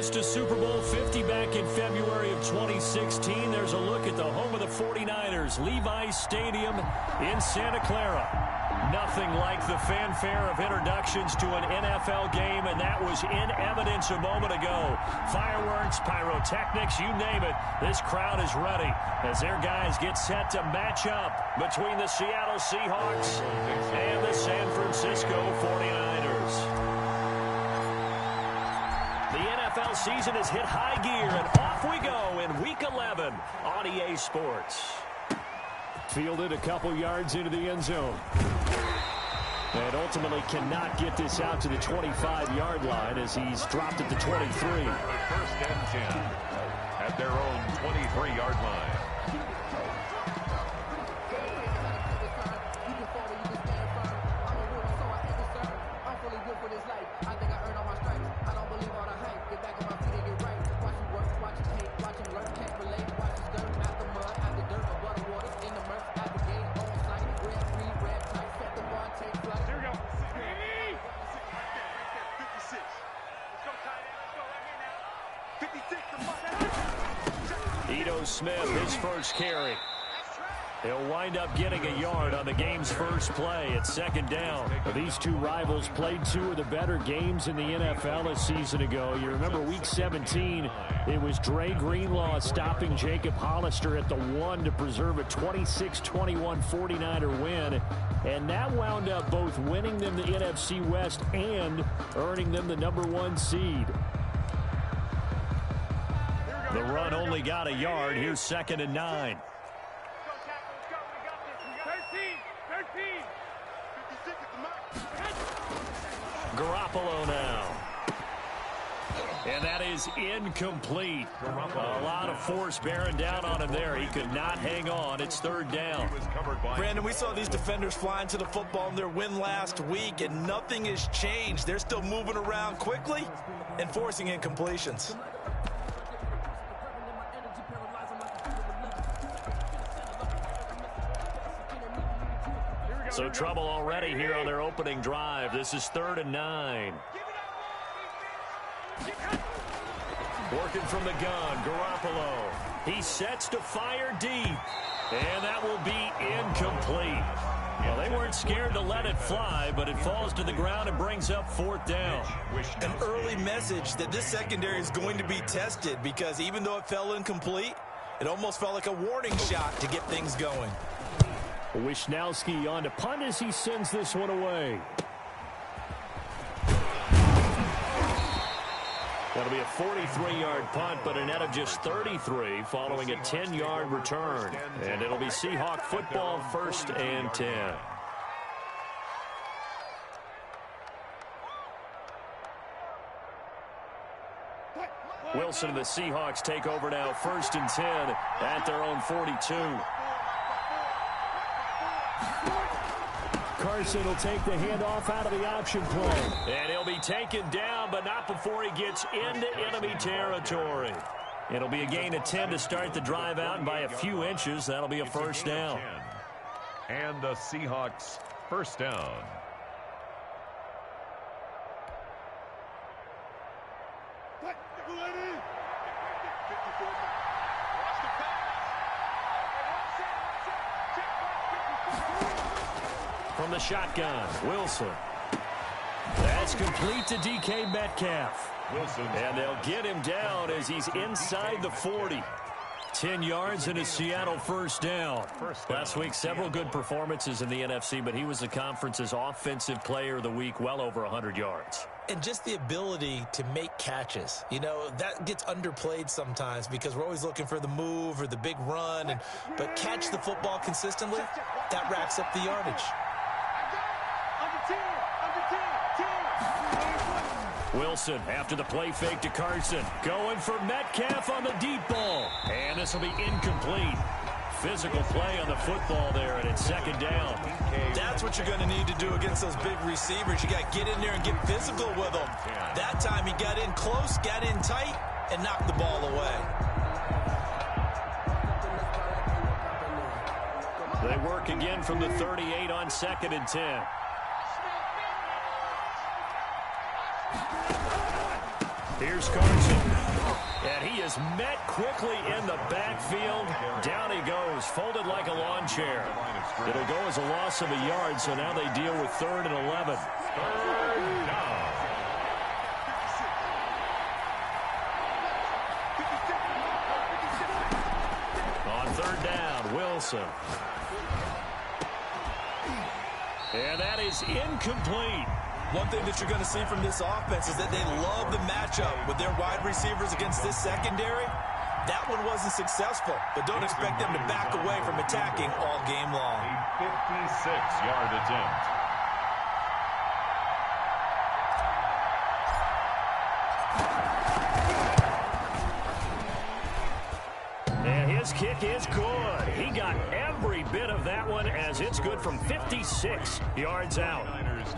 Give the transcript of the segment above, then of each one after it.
host to Super Bowl 50 back in February of 2016. There's a look at the home of the 49ers, Levi's Stadium in Santa Clara. Nothing like the fanfare of introductions to an NFL game, and that was in evidence a moment ago. Fireworks, pyrotechnics, you name it. This crowd is ready as their guys get set to match up between the Seattle Seahawks and the San Francisco 49ers. The NFL season has hit high gear, and off we go in Week 11 on EA Sports. Fielded a couple yards into the end zone. And ultimately cannot get this out to the 25-yard line as he's dropped at the 23. First and 10 at their own 23-yard line. Smith, his first carry. He'll wind up getting a yard on the game's first play. It's second down. These two rivals played two of the better games in the NFL a season ago. You remember Week 17, it was Dre Greenlaw stopping Jacob Hollister at the 1 to preserve a 26-21 49er win. And that wound up both winning them the NFC West and earning them the #1 seed. The run only got a yard. Here's second and 9. Garoppolo now. And that is incomplete. A lot of force bearing down on him there. He could not hang on. It's third down. Brandon, we saw these defenders flying to the football in their win last week, and nothing has changed. They're still moving around quickly and forcing incompletions. So trouble already here on their opening drive. This is third and 9. Working from the gun, Garoppolo. He sets to fire deep. And that will be incomplete. Well, they weren't scared to let it fly, but it falls to the ground and brings up fourth down. An early message that this secondary is going to be tested, because even though it fell incomplete, it almost felt like a warning shot to get things going. Wishnowski on to punt as he sends this one away. That'll be a 43-yard punt, but a net of just 33 following a 10-yard return. And it'll be Seahawk football, first and 10. Wilson and the Seahawks take over now, first and 10 at their own 42. Carson will take the handoff out of the option play. And he'll be taken down, but not before he gets into enemy territory. It'll be a gain of 10 to start the drive out, and by a few inches, that'll be a first down. And the Seahawks first down. From the shotgun, Wilson. That's complete to DK Metcalf. Wilson. And they'll get him down as he's inside the 40. 10 yards and a Seattle first down. Last week, several good performances in the NFC, but he was the conference's offensive player of the week, well over 100 yards. And just the ability to make catches. You know, that gets underplayed sometimes because we're always looking for the move or the big run. But catch the football consistently, that racks up the yardage. Wilson after the play fake to Carson. Going for Metcalf on the deep ball. And this will be incomplete. Physical play on the football there, and it's second down. That's what you're going to need to do against those big receivers. You got to get in there and get physical with them. That time he got in close, got in tight, and knocked the ball away. They work again from the 38 on second and 10. Here's Carson. And he is met quickly in the backfield. Down he goes, folded like a lawn chair. It'll go as a loss of a yard, so now they deal with 3rd and 11. Third down. On 3rd down, Wilson. And that is incomplete. One thing that you're going to see from this offense is that they love the matchup with their wide receivers against this secondary. That one wasn't successful, but don't expect them to back away from attacking all game long. A 56-yard attempt. And his kick is good. He got every bit of that one as it's good from 56 yards out.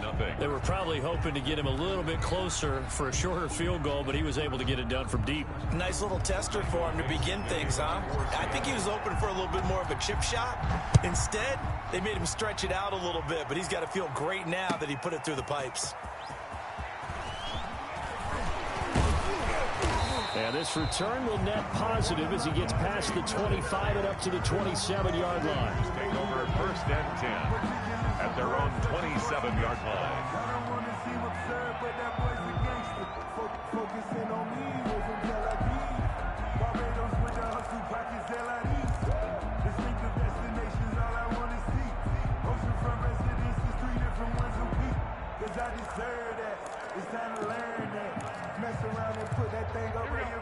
Nothing. They were probably hoping to get him a little bit closer for a shorter field goal, but he was able to get it done from deep. Nice little tester for him to begin things, huh? I think he was open for a little bit more of a chip shot. Instead, they made him stretch it out a little bit, but he's got to feel great now that he put it through the pipes. And this return will net positive as he gets past the 25 and up to the 27-yard line. Take over 1st and 10 at their own 27-yard line.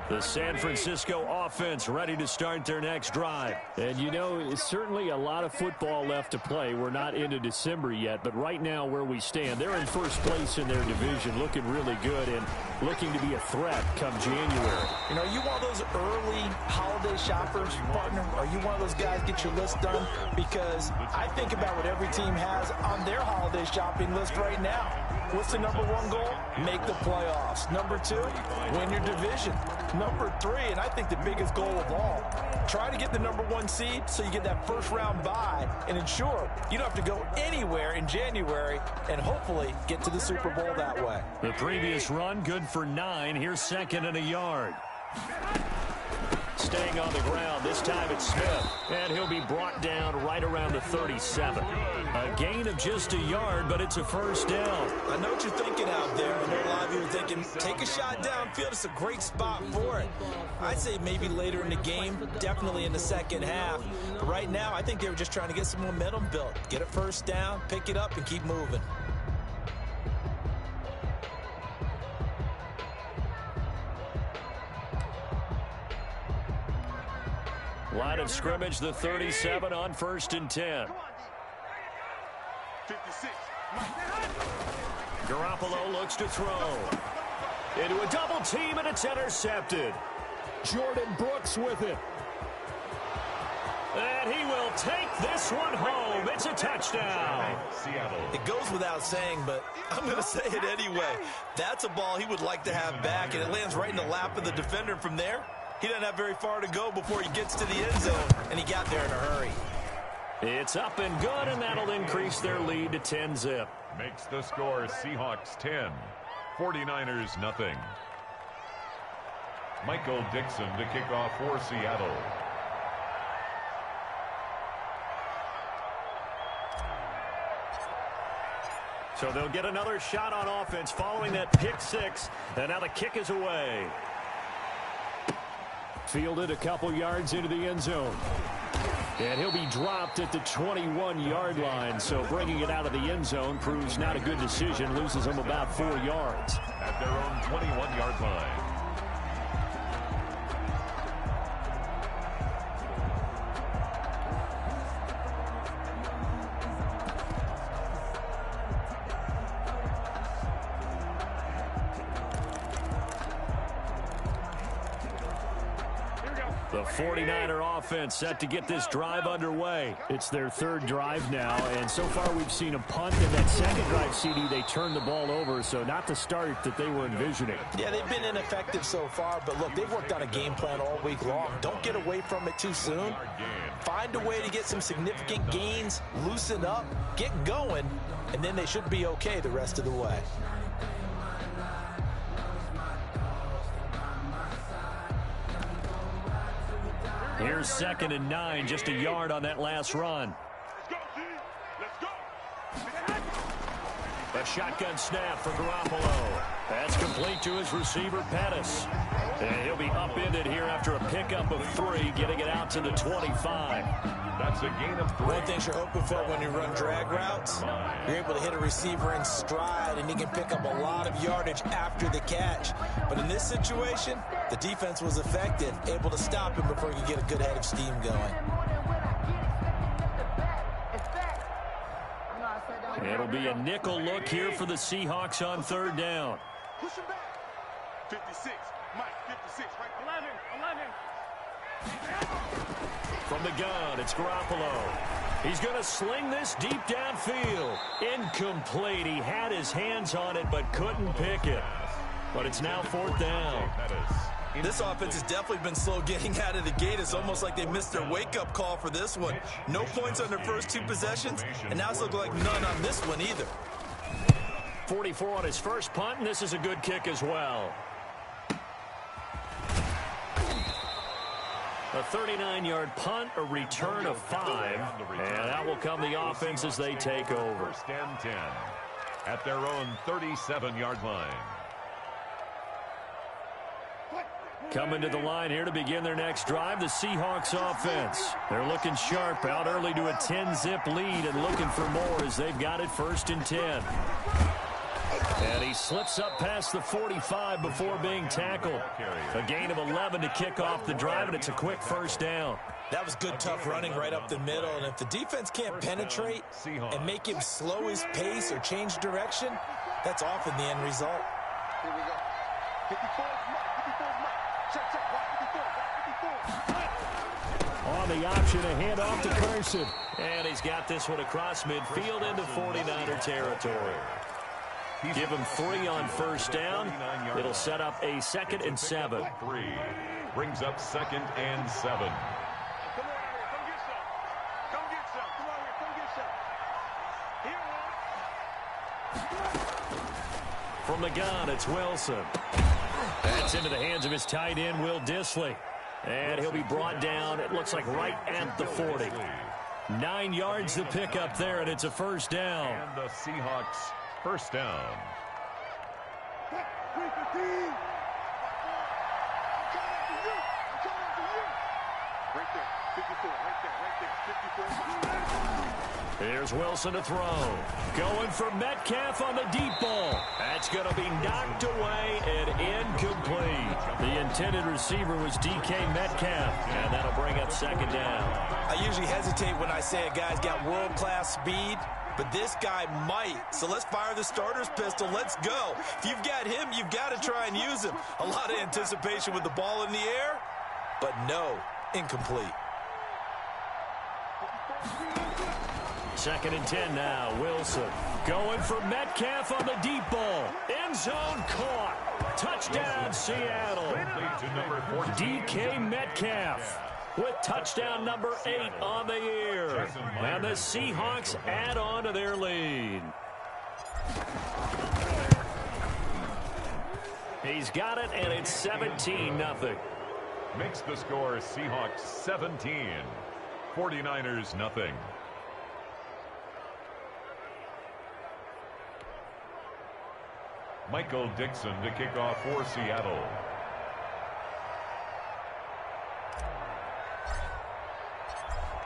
The San Francisco offense ready to start their next drive. And, you know, it's certainly a lot of football left to play. We're not into December yet, but right now where we stand, they're in first place in their division, looking really good and looking to be a threat come January. You know, are you one of those early holiday shoppers, partner? Are you one of those guys get your list done? Because I think about what every team has on their holiday shopping list right now. What's the #1 goal? Make the playoffs. #2, win your division. #3, and I think the biggest goal of all, try to get the #1 seed so you get that first-round bye and ensure you don't have to go anywhere in January and hopefully get to the Super Bowl that way. The previous run, good for 9. Here's 2nd and a yard. Staying on the ground, this time it's Smith. And he'll be brought down right around the 37. A gain of just a yard, but it's a first down. I know what you're thinking out there. I know a lot of you are thinking, take a shot downfield. It's a great spot for it. I'd say maybe later in the game, definitely in the second half. But right now, I think they were just trying to get some momentum built. Get a first down, pick it up, and keep moving. Line of scrimmage, the 37 on 1st and 10. 56. Garoppolo looks to throw. Into a double team, and it's intercepted. Jordan Brooks with it. And he will take this one home. It's a touchdown. Seattle. It goes without saying, but I'm going to say it anyway. That's a ball he would like to have back, and it lands right in the lap of the defender from there. He doesn't have very far to go before he gets to the end zone, and he got there in a hurry. It's up and good, and that'll increase their lead to 10-zip. Makes the score Seahawks 10, 49ers nothing. Michael Dixon to kick off for Seattle. So they'll get another shot on offense following that pick 6, and now the kick is away. Fielded a couple yards into the end zone. And he'll be dropped at the 21-yard line, so bringing it out of the end zone proves not a good decision, loses him about 4 yards. At their own 21-yard line. The 49er offense set to get this drive underway. It's their 3rd drive now, and so far we've seen a punt. In that second drive, CD, they turned the ball over, so not the start that they were envisioning. Yeah, they've been ineffective so far, but look, they've worked on a game plan all week long. Don't get away from it too soon. Find a way to get some significant gains, loosen up, get going, and then they should be okay the rest of the way. Here's 2nd and 9, just a yard on that last run. A shotgun snap for Garoppolo. That's complete to his receiver, Pettis. And he'll be upended here after a pickup of 3, getting it out to the 25. That's a gain of 3. One thing you're hoping for when you run drag routes, you're able to hit a receiver in stride, and he can pick up a lot of yardage after the catch. But in this situation, the defense was effective, able to stop him before he could get a good head of steam going. It'll be a nickel look here for the Seahawks on 3rd down. Push him back. 56. Mike, 56. Right. 11. From the gun, it's Garoppolo. He's going to sling this deep downfield. Incomplete. He had his hands on it but couldn't pick it. But it's now 4th down. This offense has definitely been slow getting out of the gate. It's almost like they missed their wake-up call for this one. No points on their first 2 possessions, and now it's looking like none on this one either. 44 on his first punt, and this is a good kick as well. A 39-yard punt, a return of 5, and that will come the offense as they take over. 1st and 10 at their own 37-yard line. Coming to the line here to begin their next drive, the Seahawks offense. They're looking sharp, out early to a 10-zip lead and looking for more as they've got it 1st and 10. And he slips up past the 45 before being tackled. A gain of 11 to kick off the drive, and it's a quick 1st down. That was good, tough running right up the middle, and if the defense can't penetrate and make him slow his pace or change direction, that's often the end result. Here we go. 54. On the option, a handoff to Carson. And he's got this one across midfield into 49er territory. Give him 3 on 1st down. It'll set up a 2nd and 7. 3 brings up 2nd and 7. Come on, come get some. Come get some. Come on here, come get some. Here, From the gun, it's Wilson. That's into the hands of his tight end, Will Dissly. And he'll be brought down, it looks like right at the 40. 9 yards to pick up there, and it's a 1st down. And the Seahawks 1st down. 315. Right there, 54, right there, 54. Here's Wilson to throw. Going for Metcalf on the deep ball. That's going to be knocked away and incomplete. The intended receiver was DK Metcalf, and that'll bring up 2nd down. I usually hesitate when I say a guy's got world-class speed, but this guy might. So let's fire the starter's pistol. Let's go. If you've got him, you've got to try and use him. A lot of anticipation with the ball in the air, but no, incomplete. 2nd and 10 now. Wilson going for Metcalf on the deep ball. End zone caught. Touchdown, Seattle. DK Metcalf with touchdown number 8 on the year. And the Seahawks add on to their lead. He's got it, and it's 17-0. Makes the score Seahawks 17. 49ers nothing. Michael Dixon to kick off for Seattle.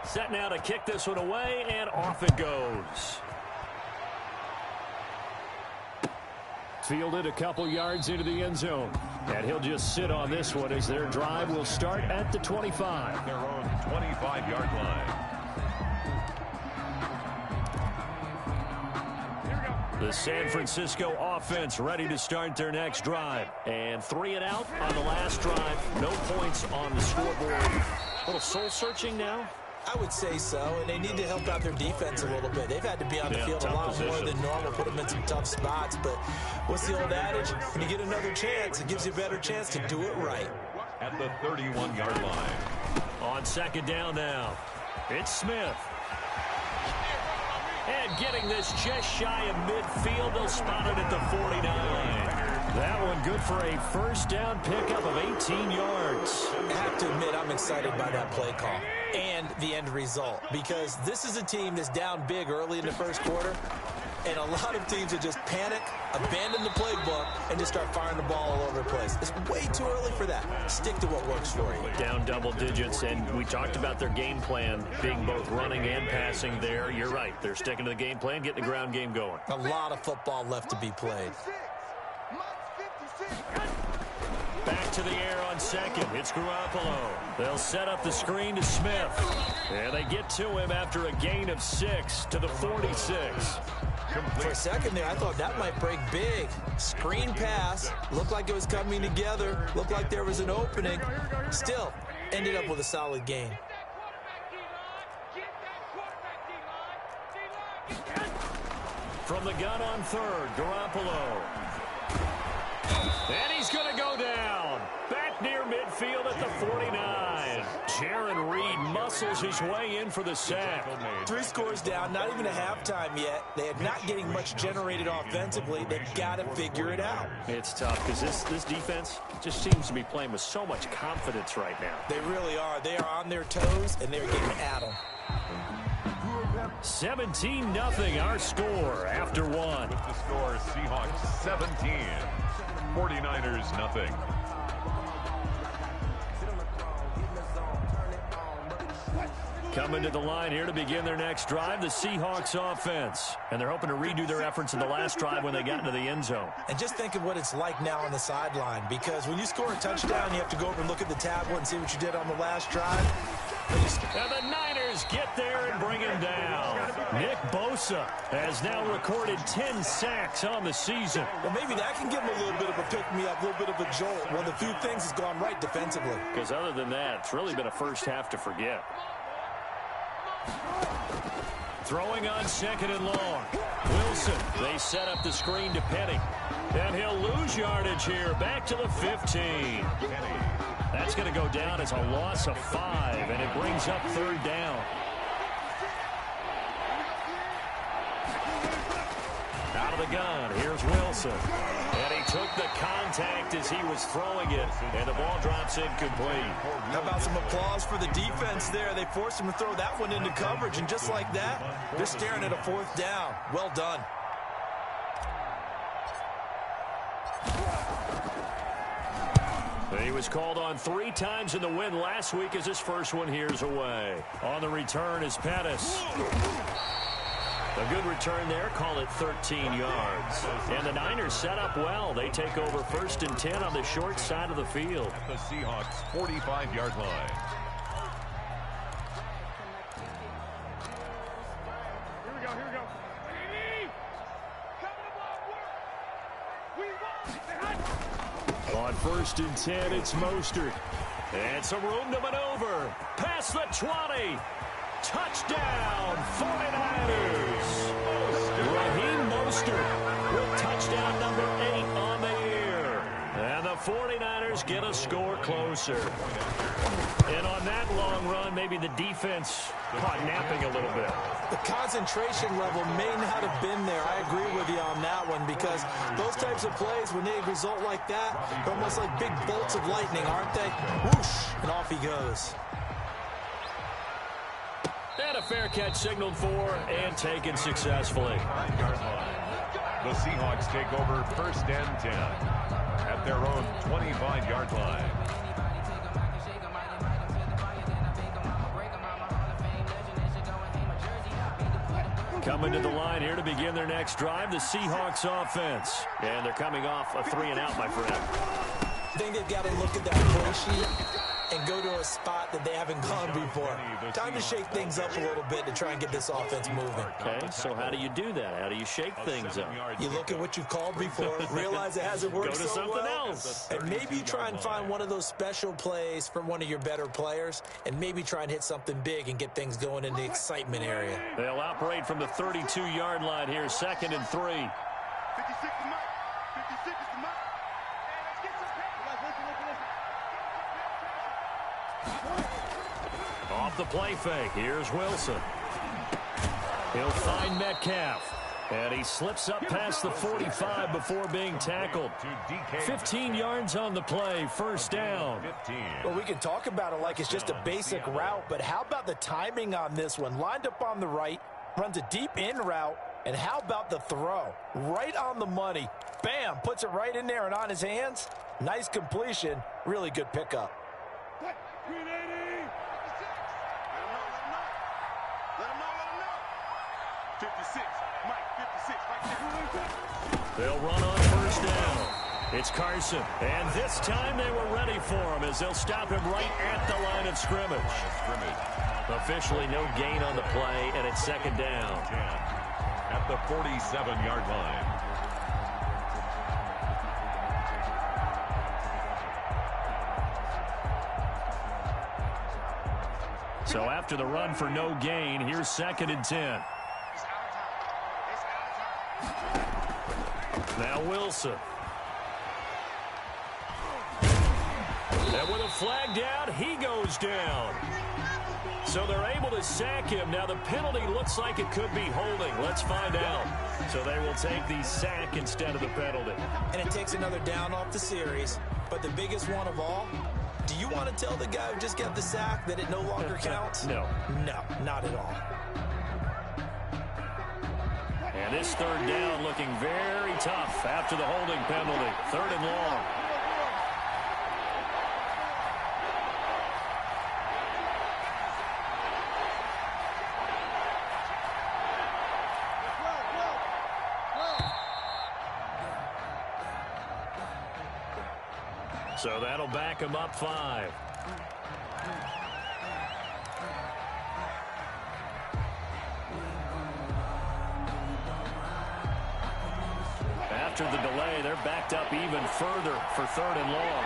Set now to kick this one away, and off it goes. Fielded a couple yards into the end zone. And he'll just sit on this one as their drive will start at the 25. Their own 25-yard line. The San Francisco offense ready to start their next drive. And 3 and out on the last drive. No points on the scoreboard. A little soul-searching now? I would say so, and they need to help out their defense a little bit. They've had to be on the field a lot more than normal, put them in some tough spots. But what's the old adage? When you get another chance, it gives you a better chance to do it right. At the 31-yard line. On 2nd down now, it's Smith. And getting this just shy of midfield, they'll spot it at the 49. That one good for a first down pickup of 18 yards. I have to admit, I'm excited by that play call and the end result, because this is a team that's down big early in the first quarter, and a lot of teams that just panic, abandon the playbook, and just start firing the ball all over the place. It's way too early for that. Stick to what works for you. Down double digits, and we talked about their game plan being both running and passing there. You're right. They're sticking to the game plan, getting the ground game going. A lot of football left to be played. Back to the air on second. It's Garoppolo. They'll set up the screen to Smith. And they get to him after a gain of 6 to the 46. For a second there, I thought that might break big. Screen pass. Looked like it was coming together. Looked like there was an opening. Still, ended up with a solid gain. From the gun on third, Garoppolo. And he's going to go down. Back near midfield at the 49. Jaron Reed muscles his way in for the sack. 3 scores down, not even a halftime yet. They are not getting much generated offensively. They've got to figure it out. It's tough because this defense just seems to be playing with so much confidence right now. They really are. They are on their toes, and they're getting at them. 17-0 our score after one. With the score, Seahawks 17, 49ers nothing. Coming to the line here to begin their next drive, the Seahawks offense. And they're hoping to redo their efforts in the last drive when they got into the end zone. And just think of what it's like now on the sideline, because when you score a touchdown, you have to go over and look at the tablet and see what you did on the last drive. And the Niners get there and bring him down. Nick Bosa has now recorded 10 sacks on the season. Well, maybe that can give him a little bit of a pick-me-up, a little bit of a jolt. One of the few things has gone right defensively. Because other than that, it's really been a first half to forget. Throwing on second and long. Wilson, they set up the screen to Penny. And he'll lose yardage here, back to the 15. That's going to go down as a loss of 5, and it brings up third down. Out of the gun, here's Wilson. And he took the contact as he was throwing it, and the ball drops incomplete. How about some applause for the defense there? They forced him to throw that one into coverage, and just like that, they're staring at a fourth down. Well done. He was called on 3 times in the win last week as his first one here's away. On the return is Pettis. A good return there, call it 13 yards. And the Niners set up well. They take over 1st and 10 on the short side of the field. At the Seahawks 45-yard line. Here we go, here we go. On 1st and 10, it's Mostert. And some room to maneuver. Past the 20. Touchdown, 49ers. Raheem Mostert with touchdown number 8 on the year. And the 49ers get a score closer. And on that long run, maybe the defense caught napping a little bit. The concentration level may not have been there. I agree with you on that one, because those types of plays, when they result like that, they're almost like big bolts of lightning, aren't they? Whoosh, and off he goes. And a fair catch signaled for and taken successfully. The Seahawks take over 1st and 10 at their own 25-yard line. Coming to the line here to begin their next drive, the Seahawks offense. And they're coming off a 3-and-out, my friend. I think they've got to look at that play sheet and go to a spot that they haven't gone before. Time to shake things up a little bit to try and get this offense moving. Okay, so how do you do that? How do you shake things up? You look at what you've called before, realize it hasn't worked Go to so something well, else. and maybe try and find one of those special plays from one of your better players, and maybe try and hit something big and get things going in the excitement area. They'll operate from the 32-yard line here, 2nd and 3. 56 is mine. 56 is mine. Let's get some Off the play fake, here's Wilson. He'll find Metcalf. And he slips up past the 45 before being tackled. 15 yards on the play, first down. Well, we can talk about it like it's just a basic route, but how about the timing on this one? Lined up on the right, runs a deep in route, and how about the throw? Right on the money. Bam, puts it right in there and on his hands. Nice completion, really good pickup. 56, Mike, 56, right there. They'll run on first down. It's Carson, and this time they were ready for him as they'll stop him right at the line of scrimmage. Officially no gain on the play, and it's second down. At the 47-yard line. So after the run for no gain, here's second and 10. Now Wilson. And with a flag down, he goes down. So they're able to sack him. Now the penalty looks like it could be holding. Let's find out. So they will take the sack instead of the penalty. And it takes another down off the series. But the biggest one of all, do you want to tell the guy who just got the sack that it no longer counts? No. No, not at all. And this third down looking very tough after the holding penalty. Third and long. So that'll back him up 5. After the delay, they're backed up even further for third and long.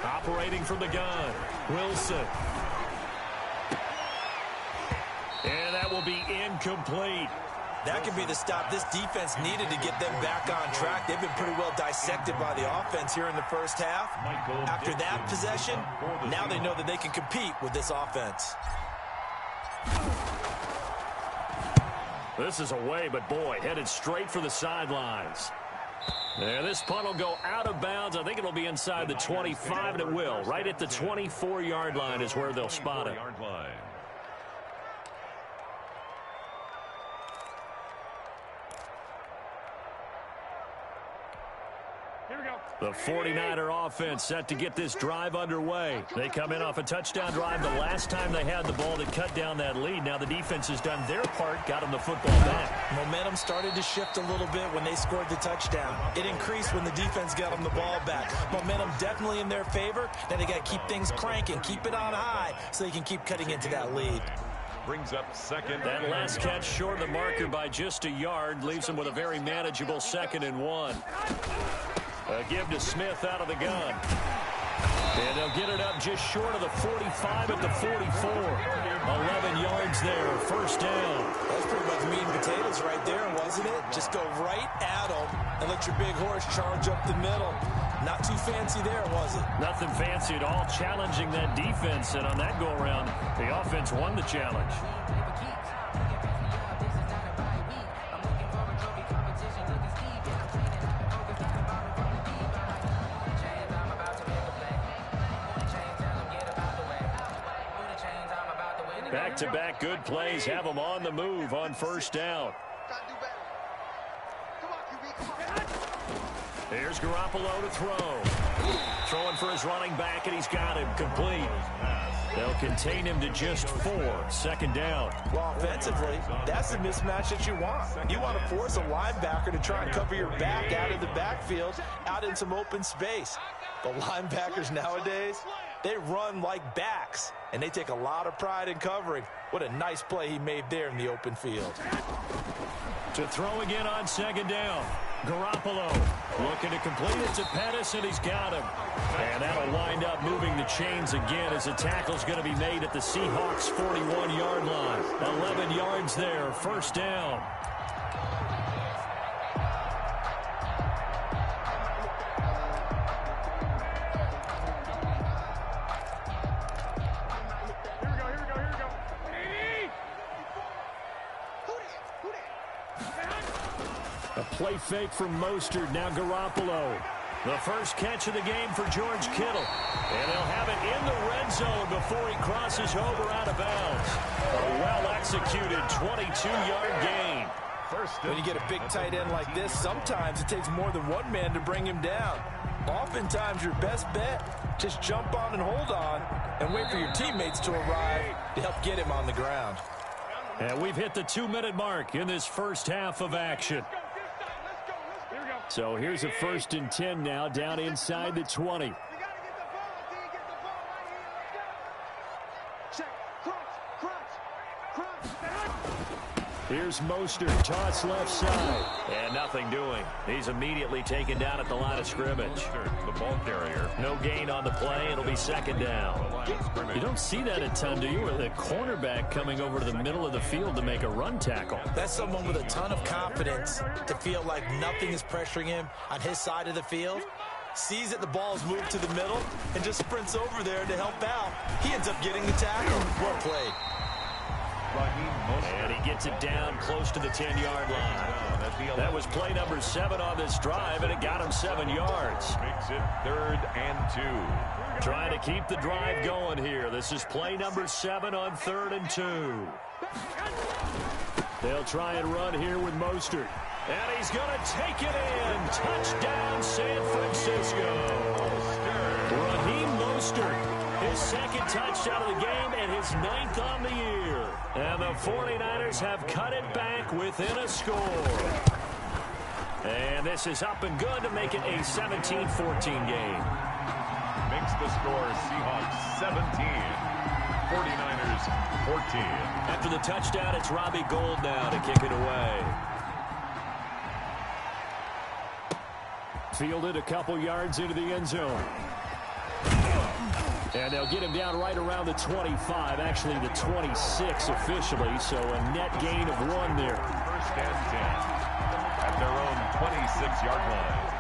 Operating from the gun, Wilson. And that will be incomplete. That could be the stop this defense needed to get them back on track. They've been pretty well dissected by the offense here in the first half. After that possession, now they know that they can compete with this offense. This is away, but boy, headed straight for the sidelines. And this punt will go out of bounds. I think it'll be inside the 25, and it will. Right at the 24-yard line is where they'll spot it. The 49er offense set to get this drive underway. They come in off a touchdown drive the last time they had the ball that cut down that lead. Now the defense has done their part, got them the football back. Momentum started to shift a little bit when they scored the touchdown. It increased when the defense got them the ball back. Momentum definitely in their favor. Now they got to keep things cranking, keep it on high so they can keep cutting into that lead. Brings up second. That last catch short of the marker by just a yard leaves them with a very manageable 2nd and 1. A give to Smith out of the gun. And they'll get it up just short of the 45 at the 44. 11 yards there, first down. That's pretty much meat and potatoes right there, wasn't it? Just go right at them and let your big horse charge up the middle. Not too fancy there, was it? Nothing fancy at all, challenging that defense. And on that go-around, the offense won the challenge. Back-to-back good plays have them on the move on first down. Here's Garoppolo to throw. Throwing for his running back, and he's got him complete. They'll contain him to just 4. Second down. Well, offensively, that's the mismatch that you want. You want to force a linebacker to try and cover your back out of the backfield, out in some open space. The linebackers nowadays, they run like backs, and they take a lot of pride in covering. What a nice play he made there in the open field. To throw again on second down. Garoppolo looking to complete it to Pettis, and he's got him. And that'll wind up moving the chains again as the tackle's going to be made at the Seahawks' 41-yard line. 11 yards there, first down. A play fake from Mostert. Now Garoppolo. The first catch of the game for George Kittle. And he'll have it in the red zone before he crosses over out of bounds. A well-executed 22-yard gain. When you get a big tight end like this, sometimes it takes more than one man to bring him down. Oftentimes, your best bet, just jump on and hold on and wait for your teammates to arrive to help get him on the ground. And we've hit the 2-minute mark in this first half of action. So here's a 1st and 10 now, down inside the 20. Here's Mostert, toss left side. And nothing doing. He's immediately taken down at the line of scrimmage. The ball carrier. No gain on the play. It'll be 2nd down. You don't see that a ton, do you? With a cornerback coming over to the middle of the field to make a run tackle. That's someone with a ton of confidence to feel like nothing is pressuring him on his side of the field. Sees that the ball is moved to the middle and just sprints over there to help out. He ends up getting the tackle. Well played. And he gets it down close to the 10-yard line. That was play number 7 on this drive, and it got him 7 yards. Makes it 3rd and 2. Trying to keep the drive going here. This is play number 7 on 3rd and 2. They'll try and run here with Mostert. And he's going to take it in. Touchdown, San Francisco. Raheem Mostert, his 2nd touchdown of the game and his 9th on the year. And the 49ers have cut it back within a score. And this is up and good to make it a 17-14 game. Makes the score Seahawks 17, 49ers 14. After the touchdown, it's Robbie Gould now to kick it away. Fielded a couple yards into the end zone. And they'll get him down right around the 25, actually the 26 officially, so a net gain of 1 there. 1st and 10 at their own 26-yard line.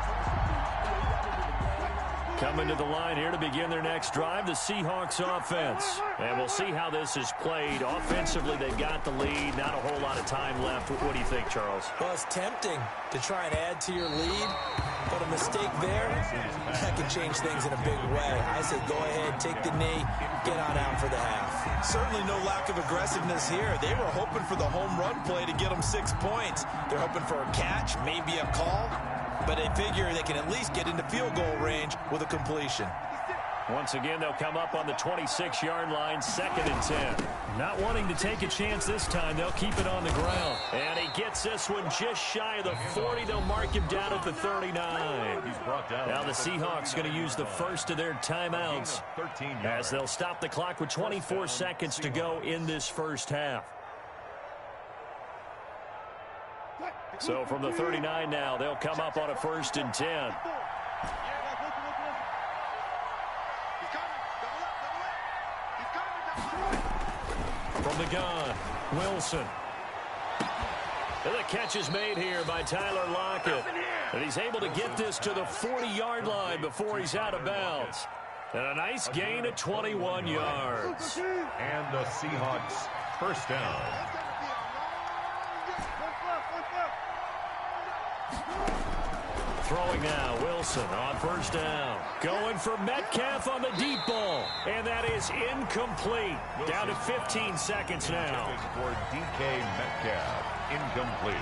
Coming to the line here to begin their next drive, the Seahawks offense. And we'll see how this is played. Offensively, they've got the lead. Not a whole lot of time left. What do you think, Charles? Well, it's tempting to try and add to your lead, but a mistake there, that can change things in a big way. I say go ahead, take the knee, get on out for the half. Certainly no lack of aggressiveness here. They were hoping for the home run play to get them 6 points. They're hoping for a catch, maybe a call, but they figure they can at least get into field goal range with a completion. Once again, they'll come up on the 26-yard line, 2nd and 10. Not wanting to take a chance this time, they'll keep it on the ground. And he gets this one just shy of the 40. They'll mark him down at the 39. He's brought down. Now the Seahawks going to use the first of their timeouts as they'll stop the clock with 24 seconds to go in this first half. So from the 39 now, they'll come up on a 1st and 10. From the gun, Wilson. And the catch is made here by Tyler Lockett. And he's able to get this to the 40-yard line before he's out of bounds. And a nice gain of 21 yards. And the Seahawks 1st down. Throwing now, Wilson on 1st down. Going for Metcalf on the deep ball. And that is incomplete. Down to 15 seconds now. For DK Metcalf, incomplete.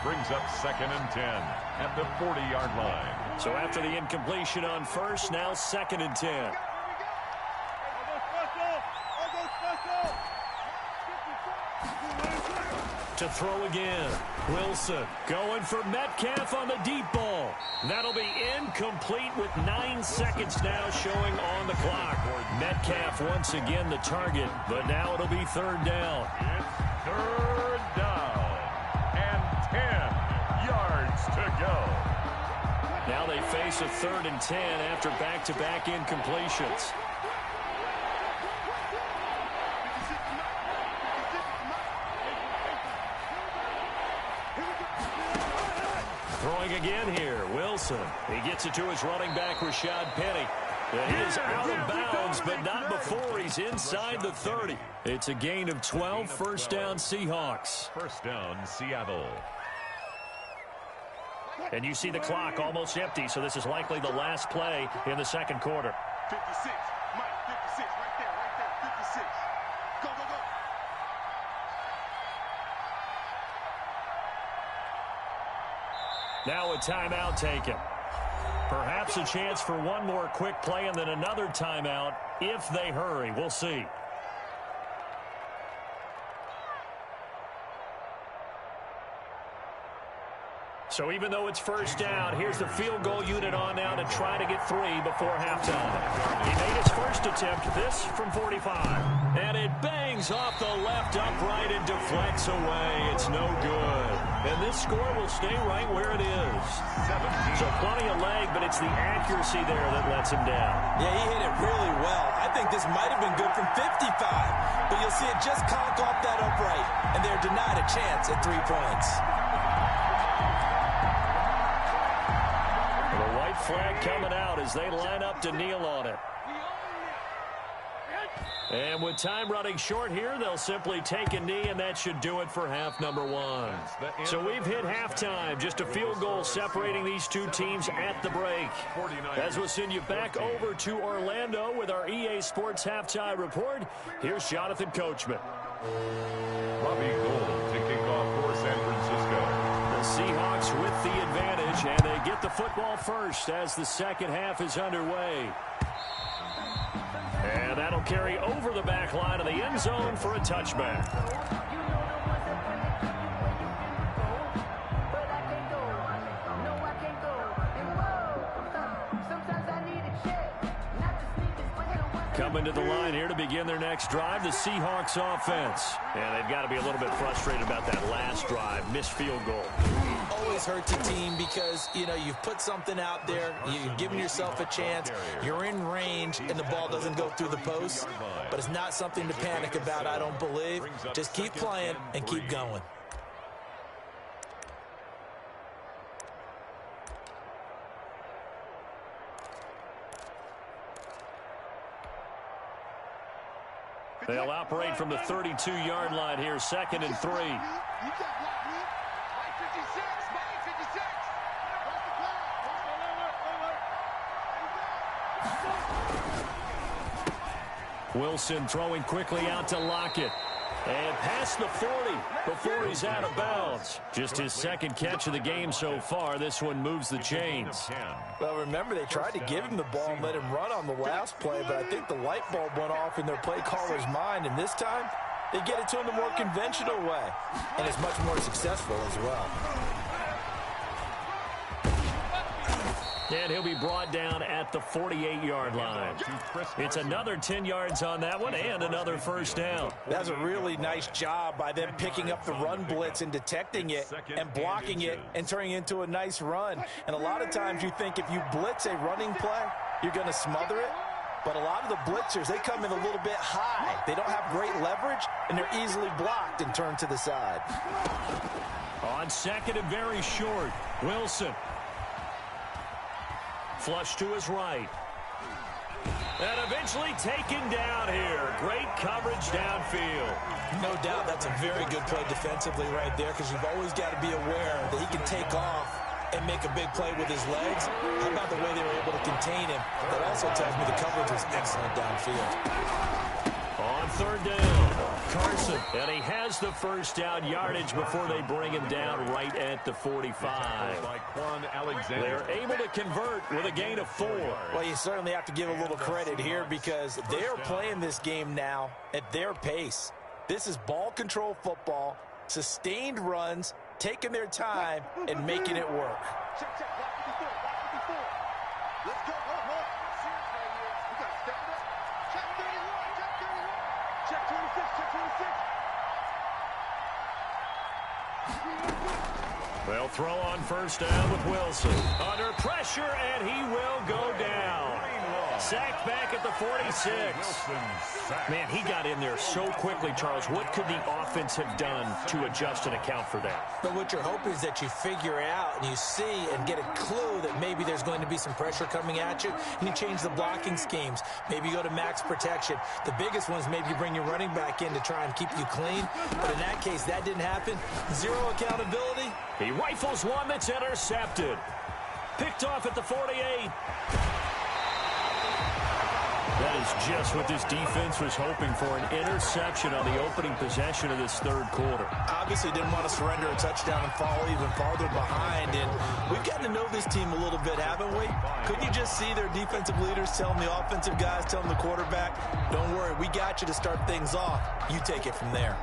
Brings up 2nd and 10 at the 40-yard line. So after the incompletion on 1st, now 2nd and 10. To throw again. Wilson going for Metcalf on the deep ball. That'll be incomplete with 9 seconds now showing on the clock. Metcalf once again the target, but now it'll be 3rd down. It's 3rd down and 10 yards to go. Now they face a 3rd and 10 after back-to-back incompletions. Throwing again here, Wilson. He gets it to his running back, Rashad Penny. He is out of bounds, but not before he's inside the 30. It's a gain of 12, 1st down Seahawks. 1st down Seattle. And you see the clock almost empty, so this is likely the last play in the second quarter. 56. Mike, 56. Right there. 56. Go, go, go. Now a timeout taken. Perhaps a chance for one more quick play and then another timeout if they hurry. We'll see. So even though it's first down, here's the field goal unit on now to try to get 3 before halftime. He made his first attempt, this from 45. And it bangs off the left upright and deflects away. It's no good. And this score will stay right where it is. So plenty of leg, but it's the accuracy there that lets him down. Yeah, he hit it really well. I think this might have been good from 55. But you'll see it just conk off that upright. And they're denied a chance at 3 points. The white flag coming out as they line up to kneel on it. And with time running short here, they'll simply take a knee, and that should do it for half number 1. So we've hit halftime. Just a field goal separating these two teams at the break. As we'll send you back over to Orlando with our EA Sports Halftime Report, here's Jonathan Coachman. Robbie Gould to kick off for San Francisco. The Seahawks with the advantage, and they get the football first as the second half is underway. And that'll carry over the back line of the end zone for a touchback. Coming to the line here to begin their next drive, the Seahawks offense. And they've got to be a little bit frustrated about that last drive, missed field goal. Always hurts a team because, you know, you've put something out there, you've given yourself a chance, you're in range, and the ball doesn't go through the post. But it's not something to panic about, I don't believe. Just keep playing and keep going. They'll operate from the 32-yard line here, 2nd and 3. Wilson throwing quickly out to Lockett. And past the 40 before he's out of bounds. Just his second catch of the game so far. This one moves the chains. Well, remember, they tried to give him the ball and let him run on the last play, but I think the light bulb went off in their play caller's mind, and this time they get it to him the more conventional way, and it's much more successful as well. And he'll be brought down at the 48-yard line. It's another 10 yards on that one and another first down. That's a really nice job by them picking up the run blitz and detecting it and blocking it and turning it into a nice run. And a lot of times you think if you blitz a running play, you're going to smother it. But a lot of the blitzers, they come in a little bit high. They don't have great leverage, and they're easily blocked and turned to the side. On second and very short, Wilson. Flush to his right. And eventually taken down here. Great coverage downfield. No doubt that's a very good play defensively right there, because you've always got to be aware that he can take off and make a big play with his legs. How about the way they were able to contain him? That also tells me the coverage was excellent downfield. On third down, Carson. And he has the first down yardage before they bring him down right at the 45. They're able to convert with a gain of 4. Well, you certainly have to give a little credit here because they're playing this game now at their pace. This is ball control football, sustained runs, taking their time and making it work. Check, check, block 54, block 54. Let's go, hold on. Serious right here. We got to step it up. Check 31, check 31. Check 26, check 26. They'll throw on first down with Wilson. Under pressure, and he will go down. Sacked back at the 46. Man, he got in there so quickly, Charles. What could the offense have done to adjust and account for that? But what you're hoping is that you figure out and you see and get a clue that maybe there's going to be some pressure coming at you, and you change the blocking schemes. Maybe you go to max protection. The biggest one is maybe you bring your running back in to try and keep you clean. But in that case, that didn't happen. Zero accountability. He rifles one that's intercepted. Picked off at the 48. That is just what this defense was hoping for, an interception on the opening possession of this third quarter. Obviously didn't want to surrender a touchdown and fall even farther behind. And we've gotten to know this team a little bit, haven't we? Couldn't you just see their defensive leaders telling the offensive guys, telling the quarterback, don't worry, we got you to start things off. You take it from there.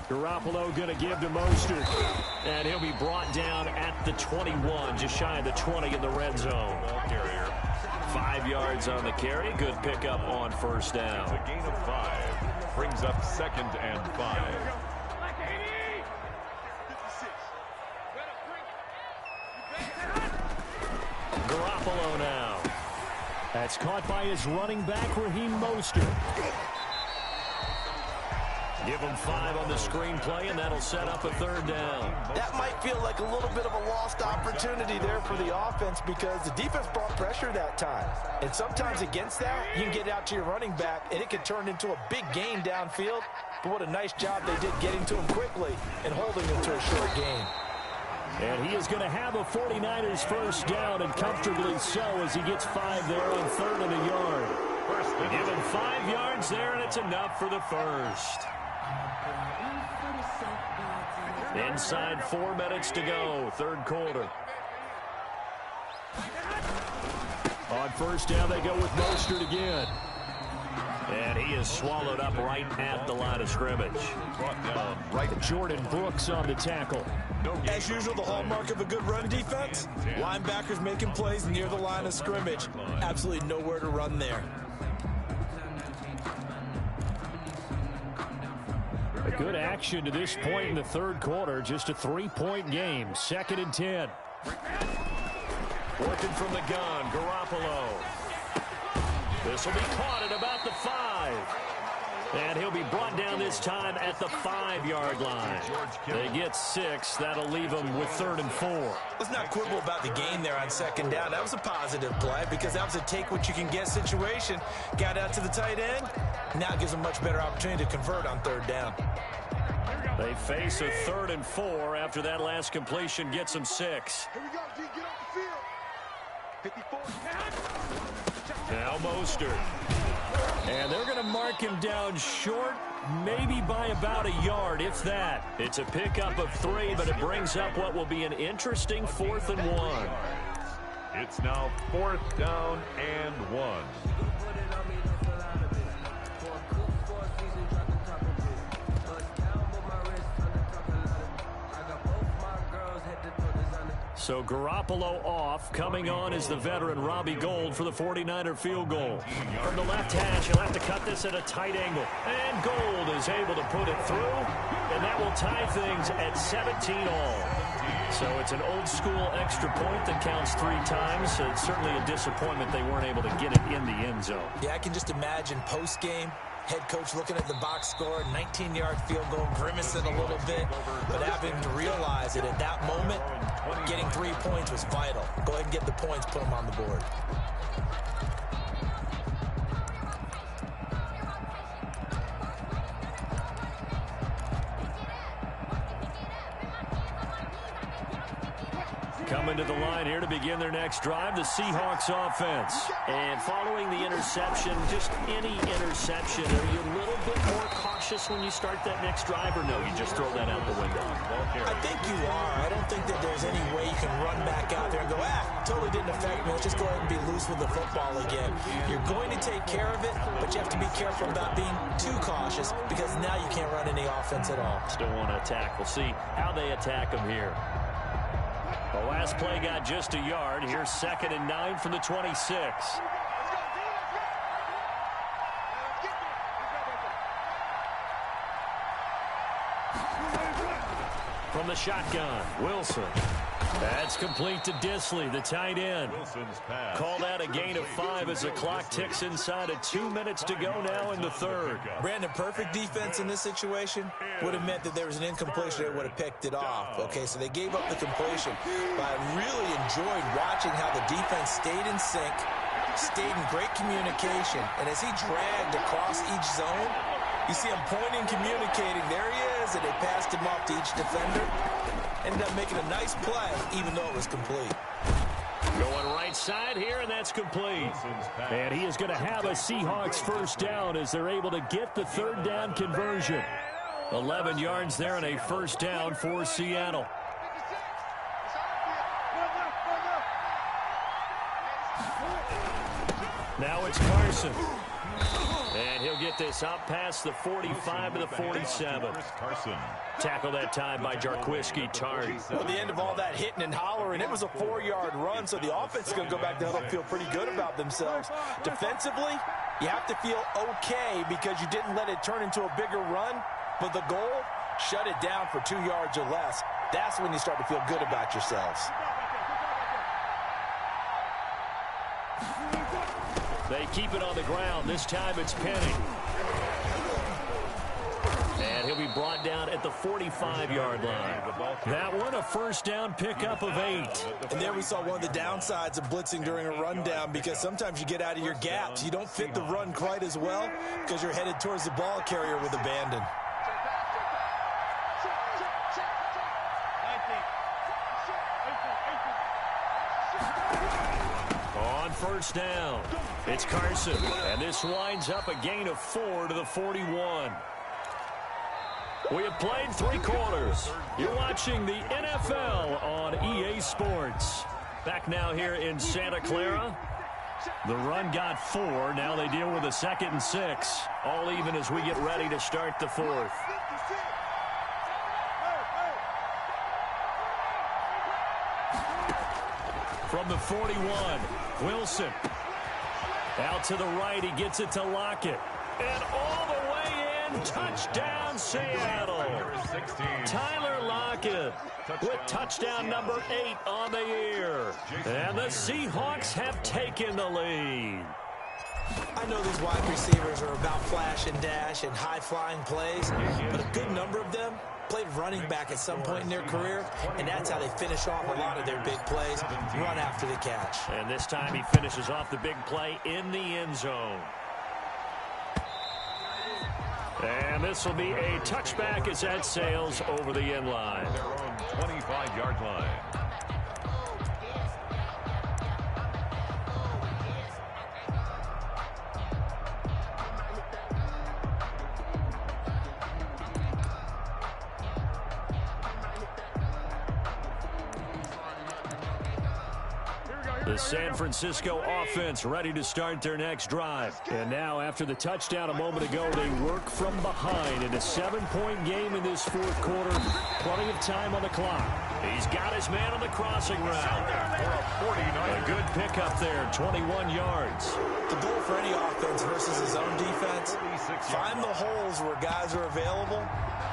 Garoppolo going to give to Mostert, and he'll be brought down at the 21, just shy of the 20 in the red zone. 5 yards on the carry. Good pickup on first down. A gain of 5 brings up 2nd and 5. Garoppolo now. That's caught by his running back, Raheem Mostert. Give him 5 on the screenplay, and that'll set up a third down. That might feel like a little bit of a lost opportunity there for the offense because the defense brought pressure that time. And sometimes against that, you can get out to your running back, and it can turn into a big gain downfield. But what a nice job they did getting to him quickly and holding him to a short gain. And he is going to have a 49ers first down, and comfortably so as he gets 5 there on 3rd and a yard. Give him 5 yards there, and it's enough for the first. Inside 4 minutes to go, third quarter. On first down, they go with Mostert again. And he is swallowed up right at the line of scrimmage. Brought down right. Jordan Brooks on the tackle. As usual, the hallmark of a good run defense, linebackers making plays near the line of scrimmage. Absolutely nowhere to run there. A good action to this point in the third quarter. Just a 3-point game. 2nd and 10. Working from the gun, Garoppolo. This will be caught at about the 5. And he'll be brought down this time at the 5-yard line. They get 6. That'll leave them with 3rd and 4. Let's not quibble about the gain there on 2nd down. That was a positive play because that was a take-what-you-can-get situation. Got out to the tight end. Now gives them much better opportunity to convert on 3rd down. They face a 3rd and 4 after that last completion gets them 6. Here we go, G. Get off the field. 54. Now Mostert. And they're going to mark him down short, maybe by about a yard, if that. It's a pickup of 3, but it brings up what will be an interesting 4th and 1. It's now 4th down and 1. So Garoppolo off. Coming on is the veteran Robbie Gould for the 49er field goal. From the left hash, he'll have to cut this at a tight angle. And Gould is able to put it through. And that will tie things at 17 all. So it's an old-school extra point that counts 3 times. So it's certainly a disappointment they weren't able to get it in the end zone. Yeah, I can just imagine post-game. Head coach looking at the box score, 19-yard field goal, grimacing a little bit, but having to realize that at that moment, getting 3 points was vital. Go ahead and get the points, put them on the board. Coming to the line here to begin their next drive, the Seahawks offense. And following the interception, just any interception, are you a little bit more cautious when you start that next drive, or no, you just throw that out the window? I think you are. I don't think that there's any way you can run back out there and go, totally didn't affect me. Let's just go ahead and be loose with the football again. You're going to take care of it, but you have to be careful about being too cautious because now you can't run any offense at all. Still want to attack. We'll see how they attack them here. The last play got just a yard. Here's 2nd and 9 from the 26. From the shotgun, Wilson. That's complete to Disley, the tight end. Called out a gain of 5 as the clock ticks inside of 2 minutes to go now in the third. Brandon, perfect defense in this situation would have meant that there was an incompletion. They would have picked it off. Okay, so they gave up the completion. But I really enjoyed watching how the defense stayed in sync, stayed in great communication. And as he dragged across each zone, you see him pointing, communicating. There he is, and they passed him off to each defender. Ended up making a nice play, even though it was complete. Going right side here, and that's complete. And he is going to have a Seahawks first down as they're able to get the third down conversion. 11 yards there and a first down for Seattle. Now it's Carson. And he'll get this up past the 45 to the 47. Tackle that time by Jarquiski Tart. Well, the end of all that hitting and hollering, it was a 4-yard run, so the offense is going to go back to huddle and feel pretty good about themselves. Defensively, you have to feel okay because you didn't let it turn into a bigger run, but the goal, shut it down for 2 yards or less. That's when you start to feel good about yourselves. They keep it on the ground. This time it's Penny. And he'll be brought down at the 45-yard line. That one, a first down pickup of 8. And there we saw one of the downsides of blitzing during a rundown because sometimes you get out of your gaps. You don't fit the run quite as well because you're headed towards the ball carrier with abandon. On first down, it's Carson. And this winds up a gain of 4 to the 41. We have played 3 quarters. You're watching the NFL on EA Sports. Back now here in Santa Clara. The run got 4. Now they deal with a 2nd and 6. All even as we get ready to start the 4th. From the 41, Wilson. Out to the right, he gets it to Lockett. And all the way in, touchdown Seattle. Tyler Lockett with touchdown number 8 on the year. And the Seahawks have taken the lead. I know these wide receivers are about flash and dash and high-flying plays, but a good number of them played running back at some point in their career, and that's how they finish off a lot of their big plays, run after the catch. And this time he finishes off the big play in the end zone. And this will be a touchback as that sails over the end line. Their own 25-yard line. The San Francisco offense ready to start their next drive. And now, after the touchdown a moment ago, they work from behind in a 7-point game in this 4th quarter. Plenty of time on the clock. He's got his man on the crossing route. A good pickup there, 21 yards. The goal for any offense versus his own defense, find the holes where guys are available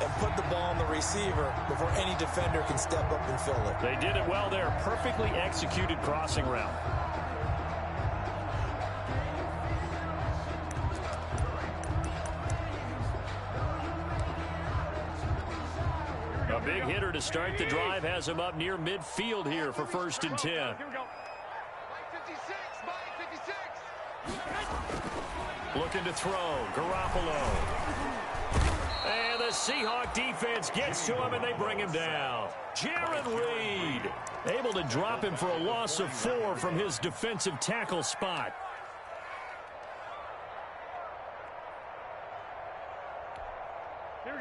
and put the ball on the receiver before any defender can step up and fill it. They did it well there. Perfectly executed crossing route. A big hitter to start the drive has him up near midfield here for 1st and 10. Here we go. Looking to throw. Garoppolo. And the Seahawk defense gets to him, and they bring him down. Jaron Reed able to drop him for a loss of 4 from his defensive tackle spot.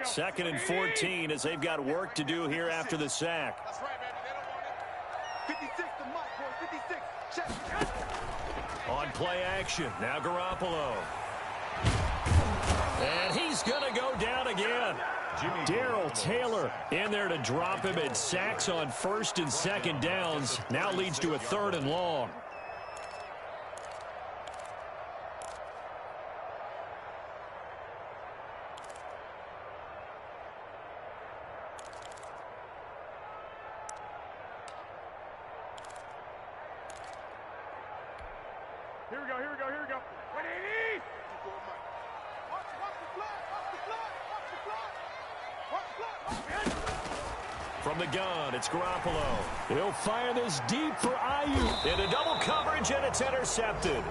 Second and 14 as they've got work to do here after the sack. That's right, baby. They don't want it. 56 to Mike, boy. 56. Check. On play action. Now Garoppolo. And he's going to go down again. Darrell Taylor in there to drop him, and sacks on first and second downs. Now leads to a 3rd and long. Here we go, here we go, here we go. What do you need? Watch the blood, watch the blood, watch the blood. Watch the blood. From the gun, it's Garoppolo. He'll fire this deep for Ayuk. Into double coverage, and it's intercepted.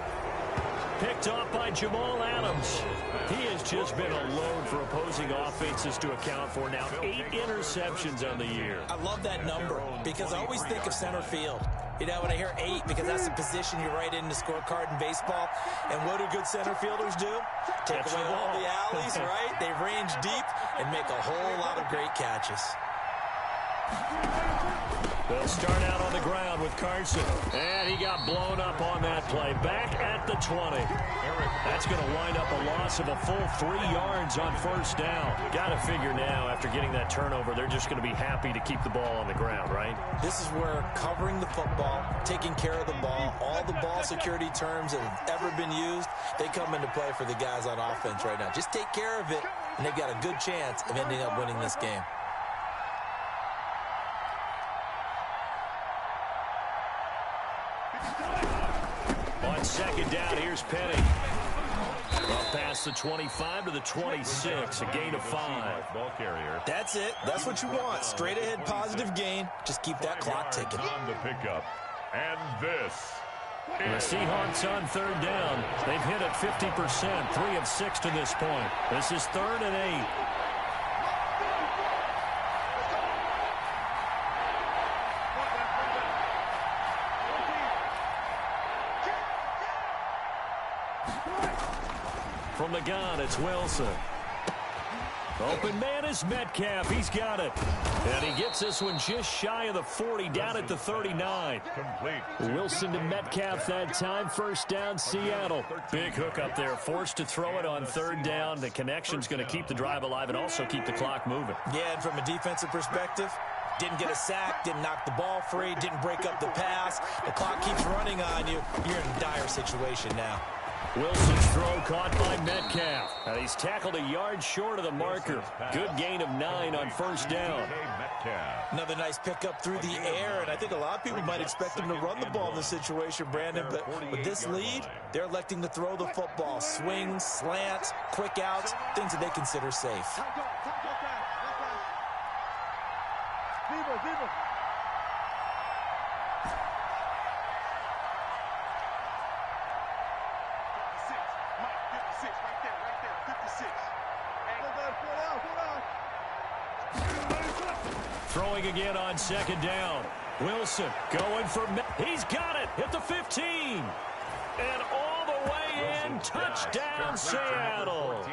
Picked off by Jamal Adams. He has just been a load for opposing offenses to account for. Now 8 interceptions on the year. I love that number because I always think of center field. You know, when I hear 8, because that's the position you write in the scorecard in baseball. And what do good center fielders do? Take away all the alleys, right? They range deep and make a whole lot of great catches. They'll start out on the ground with Carson. And he got blown up on that play. Back at the 20. That's going to wind up a loss of a full 3 yards on first down. Got to figure now, after getting that turnover, they're just going to be happy to keep the ball on the ground, right? This is where covering the football, taking care of the ball, all the ball security terms that have ever been used, they come into play for the guys on offense right now. Just take care of it, and they've got a good chance of ending up winning this game. On second down, here's Penny. Up past the 25 to the 26, a gain of 5. Ball carrier. That's it. That's what you want. Straight ahead positive gain. Just keep that clock ticking. On the pickup. And this. The Seahawks on 3rd down. They've hit it 50%, 3 of 6 to this point. This is 3rd and 8. From the gun, it's Wilson. Open man is Metcalf. He's got it. And he gets this one just shy of the 40, down at the 39. Complete. Wilson to Metcalf that time. First down, Seattle. Big hook up there. Forced to throw it on 3rd down. The connection's going to keep the drive alive and also keep the clock moving. Yeah, and from a defensive perspective, didn't get a sack, didn't knock the ball free, didn't break up the pass. The clock keeps running on you. You're in a dire situation now. Wilson's throw caught by Metcalf. And he's tackled a yard short of the marker. Good gain of 9 on first down. Another nice pickup through the air, and I think a lot of people might expect him to run the ball in this situation, Brandon, but with this lead, they're electing to throw the football. Swings, slants, quick outs, things that they consider safe. Throwing again on second down. Wilson going for... He's got it at the 15. And all the way in. Touchdown, Seattle.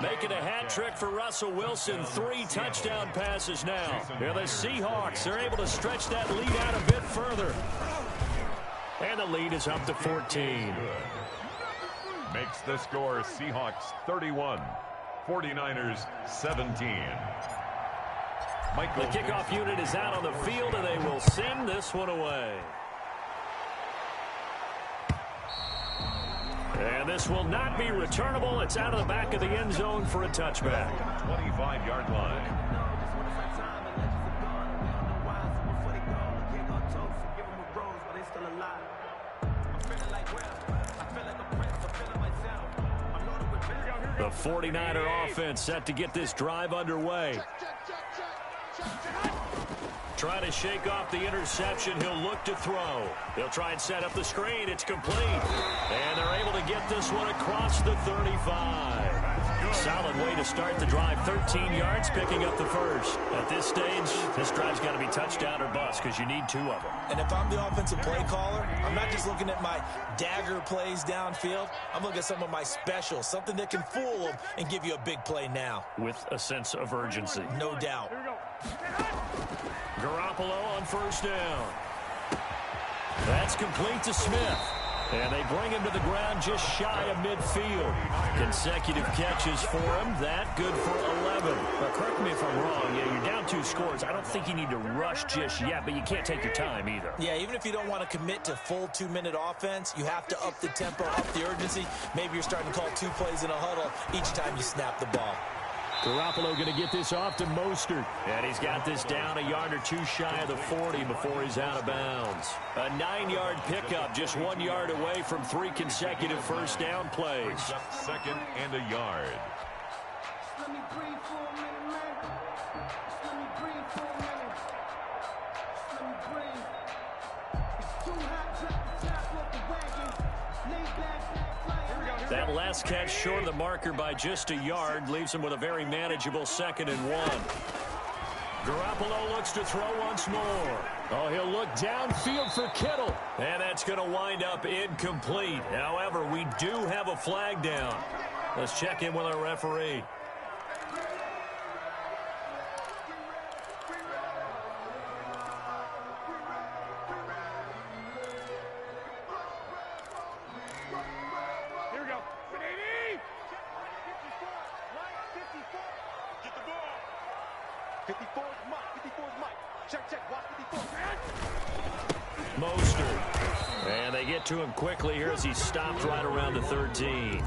Making a hat trick for Russell Wilson. 3 touchdown passes now. Here the Seahawks. They're able to stretch that lead out a bit further. And the lead is up to 14. Makes the score Seahawks 31, 49ers 17. The kickoff unit is out on the field, and they will send this one away. And this will not be returnable. It's out of the back of the end zone for a touchback. 25-yard line. The 49er offense set to get this drive underway. Trying to shake off the interception. He'll look to throw. They'll try and set up the screen. It's complete. And they're able to get this one across the 35. Solid way to start the drive. 13 yards, picking up the first. At this stage, this drive's got to be touchdown or bust because you need 2 of them. And if I'm the offensive play caller, I'm not just looking at my dagger plays downfield. I'm looking at some of my specials, something that can fool them and give you a big play now. With a sense of urgency. No doubt. Garoppolo on first down. That's complete to Smith. And they bring him to the ground just shy of midfield. Consecutive catches for him. That good for 11. But correct me if I'm wrong. Yeah, you're down 2 scores. I don't think you need to rush just yet, but you can't take your time either. Yeah, even if you don't want to commit to full 2-minute offense, you have to up the tempo, up the urgency. Maybe you're starting to call 2 plays in a huddle each time you snap the ball. Garoppolo going to get this off to Mostert. And he's got this down a yard or 2 shy of the 40 before he's out of bounds. A 9-yard pickup, just 1 yard away from 3 consecutive first down plays. Brings up 2nd and a yard. Let me breathe for a minute, man. Let me breathe for a minute. Let me breathe. It's too hot to the top of the wagon. Lay back, fly. That last catch short of the marker by just a yard leaves him with a very manageable 2nd and 1. Garoppolo looks to throw once more. Oh, he'll look downfield for Kittle. And that's going to wind up incomplete. However, we do have a flag down. Let's check in with our referee. Here we go. 54 is Mike. 54 is Mike. Check. Watch 54. Mostert. And they get to him quickly here as he stopped right around the 13.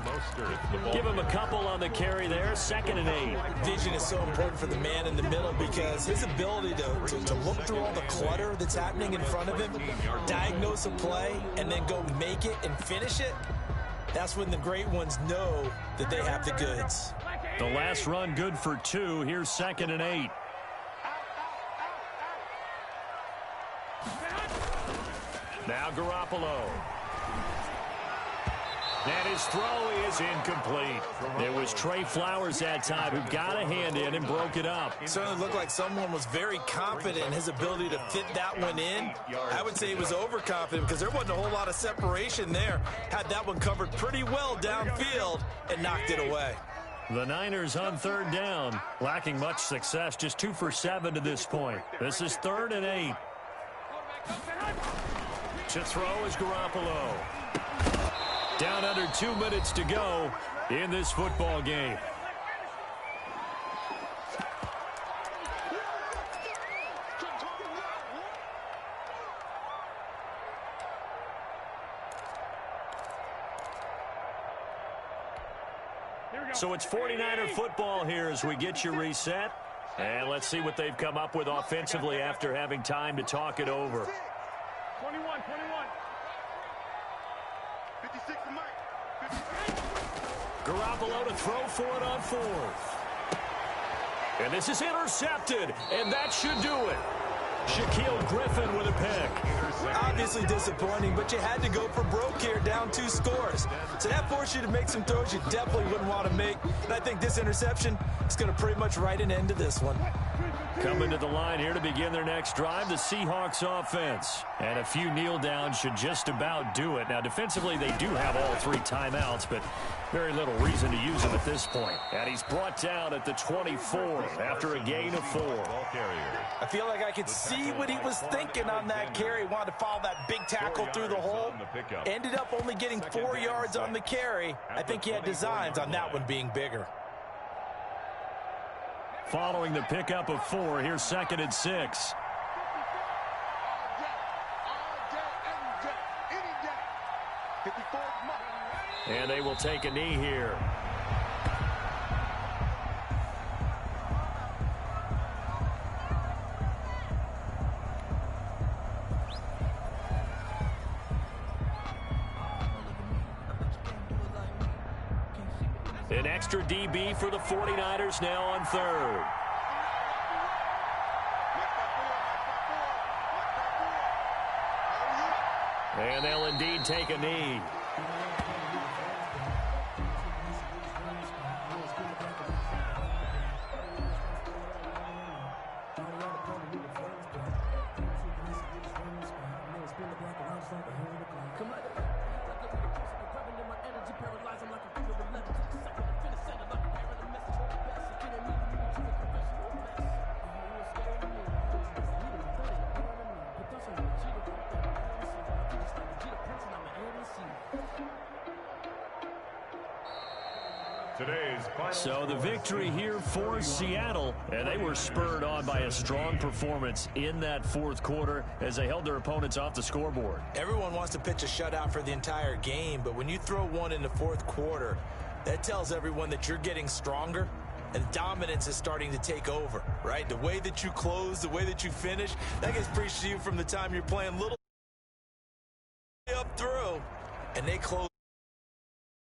Give him a couple on the carry there. 2nd and 8. Vision is so important for the man in the middle because his ability to look through all the clutter that's happening in front of him, diagnose a play, and then go make it and finish it, that's when the great ones know that they have the goods. The last run good for 2. Here's 2nd and 8. Now Garoppolo. And his throw is incomplete. It was Trey Flowers that time who got a hand in and broke it up. It certainly looked like someone was very confident in his ability to fit that one in. I would say he was overconfident because there wasn't a whole lot of separation there. Had that one covered pretty well downfield and knocked it away. The Niners on 3rd down, lacking much success, just 2 for 7 to this point. This is 3rd and 8. To throw is Garoppolo. Down under 2 minutes to go in this football game. So it's 49er football here as we get you reset. And let's see what they've come up with offensively after having time to talk it over. 21. 56 is Mike. 56. Garoppolo to throw for it on 4th. And this is intercepted, and that should do it. Shaquille Griffin with a pick. Obviously disappointing, but you had to go for broke here, down 2 scores. So that forced you to make some throws you definitely wouldn't want to make. And I think this interception is going to pretty much write an end to this one. Coming to the line here to begin their next drive, the Seahawks offense. And a few kneel downs should just about do it. Now, defensively, they do have all 3 timeouts, but very little reason to use them at this point. And he's brought down at the 24 after a gain of 4. I feel like I could see what he was thinking on that carry. Wanted to follow that big tackle through the hole. Ended up only getting 4 yards on the carry. I think he had designs on that one being bigger. Following the pickup of 4, here's 2nd and 6. And they will take a knee here. An extra DB for the 49ers now on 3rd. And they'll indeed take a knee. Today's final So the victory here for Seattle, and they were spurred on by a strong performance in that fourth quarter as they held their opponents off the scoreboard. Everyone wants to pitch a shutout for the entire game, but when you throw one in the fourth quarter, that tells everyone that you're getting stronger and dominance is starting to take over, right? The way that you close, the way that you finish, that gets preached to you from the time you're playing little up through, and they close.